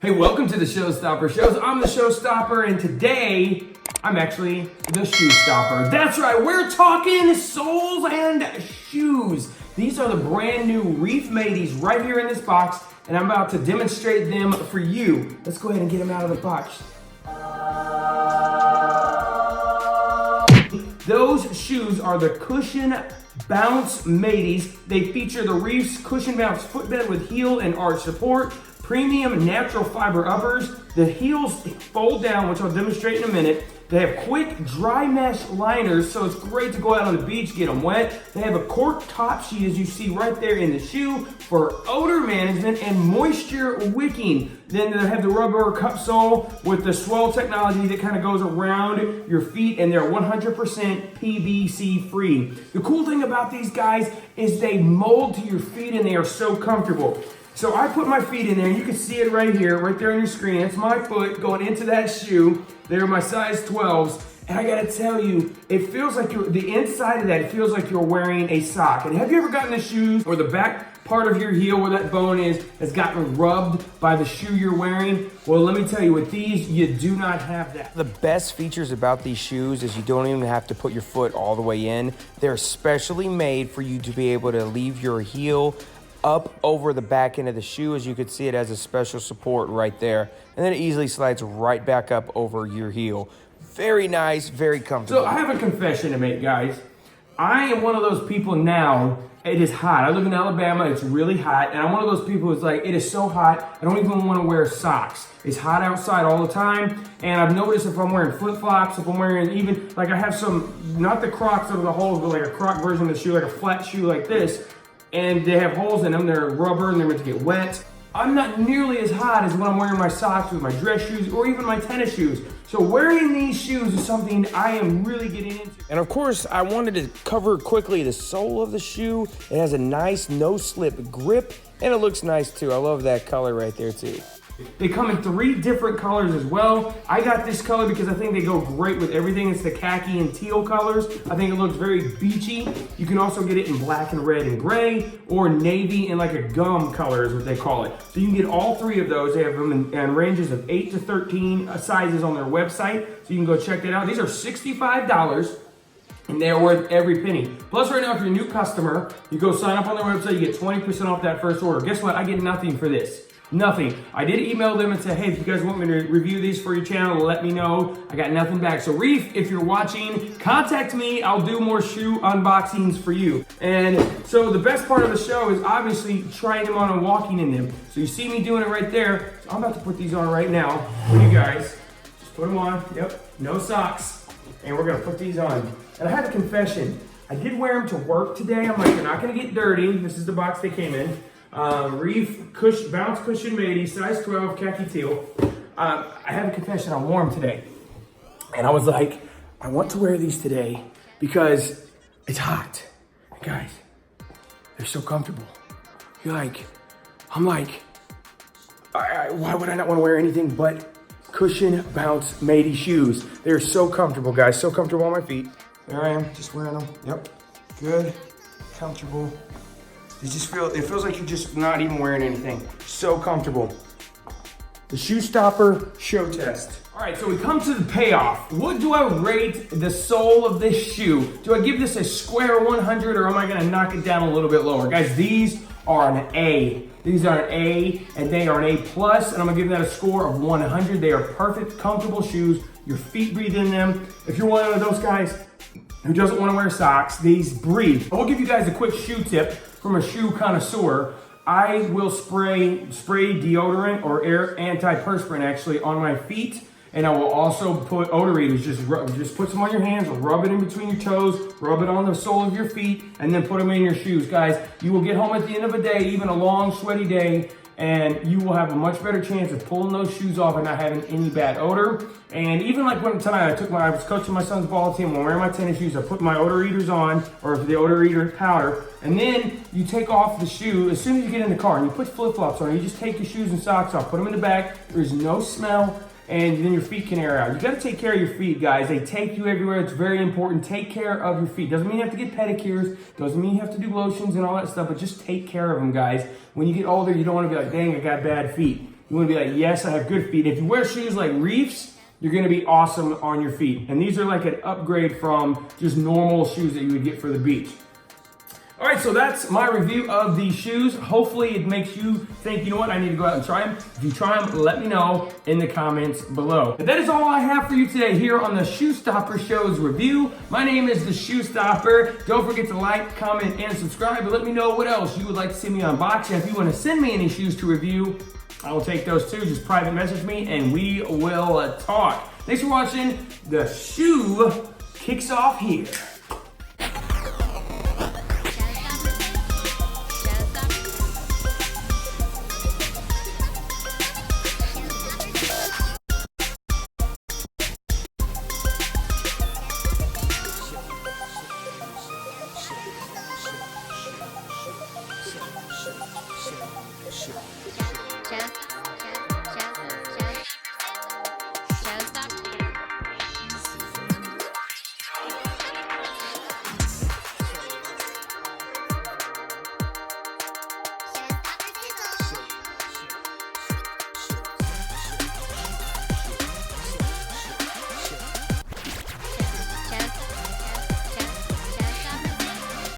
Hey, welcome to the Shoestopper Shows. I'm the Showstopper, and today I'm actually the Shoestopper. That's right, we're talking soles and shoes. These are the brand new Reef Mateys right here in this box, and I'm about to demonstrate them for you. Let's go ahead and get them out of the box. Those shoes are the Cushion Bounce Mateys. They feature the Reef's Cushion Bounce footbed with heel and arch support, premium natural fiber uppers. The heels fold down, which I'll demonstrate in a minute. They have quick dry mesh liners, so it's great to go out on the beach, get them wet. They have a cork top sheet, as you see right there in the shoe, for odor management and moisture wicking. Then they have the rubber cupsole with the swell technology that kind of goes around your feet, and they're 100% PVC free. The cool thing about these guys is they mold to your feet and they are so comfortable. So I put my feet in there, and you can see it right here, right there on your screen. It's my foot going into that shoe. They're my size 12s. And I gotta tell you, it feels like the inside of that, it feels like you're wearing a sock. And have you ever gotten the shoes or the back part of your heel where that bone is has gotten rubbed by the shoe you're wearing? Well, let me tell you, with these, you do not have that. The best features about these shoes is you don't even have to put your foot all the way in. They're specially made for you to be able to leave your heel up over the back end of the shoe. As you can see, it has a special support right there, and then it easily slides right back up over your heel. Very nice, very comfortable. So I have a confession to make, guys. I am one of those people now. It is hot. I live in Alabama. It's really hot, and I'm one of those people who's like, it is so hot, I don't even want to wear socks. It's hot outside all the time, and I've noticed if I'm wearing flip-flops, if I'm wearing even, like I have some, not the Crocs that are the holes, but like a Croc version of the shoe, like a flat shoe like this, and they have holes in them. They're rubber and they're meant to get wet. I'm not nearly as hot as when I'm wearing my socks with my dress shoes or even my tennis shoes. So wearing these shoes is something I am really getting into. And of course, I wanted to cover quickly the sole of the shoe. It has a nice no-slip grip, and it looks nice too. I love that color right there too. They come in 3 different colors as well. I got this color because I think they go great with everything. It's the khaki and teal colors. I think it looks very beachy. You can also get it in black and red and gray, or navy and like a gum color is what they call it. So you can get all 3 of those. They have them in ranges of 8 to 13 sizes on their website. So you can go check that out. These are $65. And they're worth every penny. Plus right now, if you're a new customer, you go sign up on their website, you get 20% off that first order. Guess what? I get nothing for this. Nothing. I did email them and say, hey, if you guys want me to review these for your channel, let me know. I got nothing back. So Reef, if you're watching, contact me. I'll do more shoe unboxings for you. And so the best part of the show is obviously trying them on and walking in them. So you see me doing it right there. So I'm about to put these on right now for you guys. Just put them on. Yep. No socks. And we're going to put these on. And I have a confession. I did wear them to work today. I'm like, they're not going to get dirty. This is the box they came in. Reef Bounce Cushion Mateys, size 12, khaki teal. I have a confession, I wore them today. And I was like, I want to wear these today because it's hot. And guys, they're so comfortable. I'm like, why would I not want to wear anything but Cushion Bounce Matey shoes? They're so comfortable, guys, so comfortable on my feet. There I am, just wearing them. Yep, good, comfortable. It feels like you're just not even wearing anything. So comfortable. The Shoestopper show test. All right, so we come to the payoff. What do I rate the sole of this shoe? Do I give this a square 100, or am I gonna knock it down a little bit lower? Guys, these are an A. These are an A, and they are an A+, and I'm gonna give that a score of 100. They are perfect, comfortable shoes. Your feet breathe in them. If you're one of those guys who doesn't wanna wear socks, these breathe. I will give you guys a quick shoe tip from a shoe connoisseur. I will spray deodorant or air antiperspirant actually on my feet, and I will also put odor eaters. Just put some on your hands, rub it in between your toes, rub it on the sole of your feet, and then put them in your shoes. Guys, you will get home at the end of the day, even a long sweaty day, and you will have a much better chance of pulling those shoes off and not having any bad odor. And even like when tonight I was coaching my son's ball team, when I'm wearing my tennis shoes, I put my odor eaters on, or the odor eater powder, and then you take off the shoe as soon as you get in the car, and you put flip-flops on. You just take your shoes and socks off, put them in the back. There's no smell, and then your feet can air out. You gotta take care of your feet, guys. They take you everywhere. It's very important. Take care of your feet. Doesn't mean you have to get pedicures. Doesn't mean you have to do lotions and all that stuff, but just take care of them, guys. When you get older, you don't wanna be like, dang, I got bad feet. You want to be like, yes, I have good feet. If you wear shoes like Reefs, you're going to be awesome on your feet. And these are like an upgrade from just normal shoes that you would get for the beach. All right, so that's my review of these shoes. Hopefully it makes you think, you know what, I need to go out and try them. If you try them, let me know in the comments below. But that is all I have for you today here on the Shoestopper Show's review. My name is the Shoestopper. Don't forget to like, comment, and subscribe. But let me know what else you would like to see me unbox. And if you want to send me any shoes to review, I will take those too. Just private message me and we will talk. Thanks for watching. The shoe kicks off here.